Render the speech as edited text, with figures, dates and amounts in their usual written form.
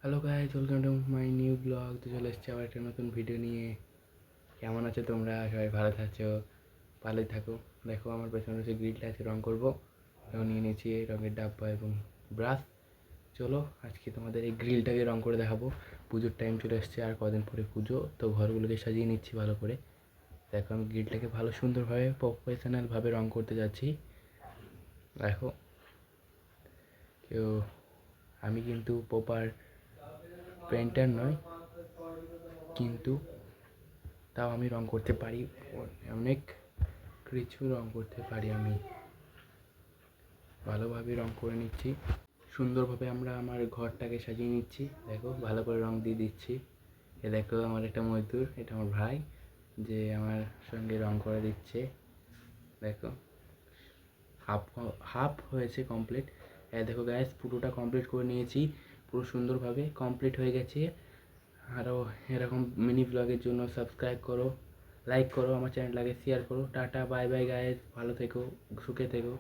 Hello guys, welcome to my new blog. তো চলে এসেছি আবার একটা নতুন ভিডিও নিয়ে। কেমন আছো তোমরা? সবাই ভালো থাকছো, ভালোই থাকো। দেখো আমার পেছনে হচ্ছে গ্রিলটা আছে, রঙ করবো। এবং নিয়ে নিয়েছি রঙের ডাব্বা এবং ব্রাশ। চলো আজকে তোমাদের এই গ্রিলটাকে রঙ করে দেখাবো। পুজোর টাইম চলে এসছে, আর কদিন পরে পুজো, তো ঘরগুলোকে সাজিয়ে নিচ্ছি ভালো করে। দেখো আমি গ্রিলটাকে ভালো সুন্দরভাবে প্রফেশনালভাবে রঙ করতে যাচ্ছি। দেখো কেউ, আমি কিন্তু প্রপার পেন্টার নয়, কিন্তু তাও আমি রঙ করতে পারি। অনেক কিছু রঙ করতে পারি আমি। ভালোভাবে রঙ করে নিচ্ছি, সুন্দরভাবে আমরা আমার ঘরটাকে সাজিয়ে নিচ্ছি। দেখো ভালো করে রঙ দিয়ে দিচ্ছি। এ দেখো আমার একটা মজদুর, এটা আমার ভাই, যে আমার সঙ্গে রঙ করে দিচ্ছে। দেখো হাফ হাফ হয়েছে কমপ্লিট। দেখো গ্যাস পুরোটা কমপ্লিট করে নিয়েছি, পুরো সুন্দরভাবে কমপ্লিট হয়ে গেছে। আরও এরকম মিনি ব্লগের জন্য সাবস্ক্রাইব করো, লাইক করো, আমার চ্যানেলটাকে শেয়ার করো। টাটা বাই বাই গাইস, ভালো থেকো, সুখে থেকো।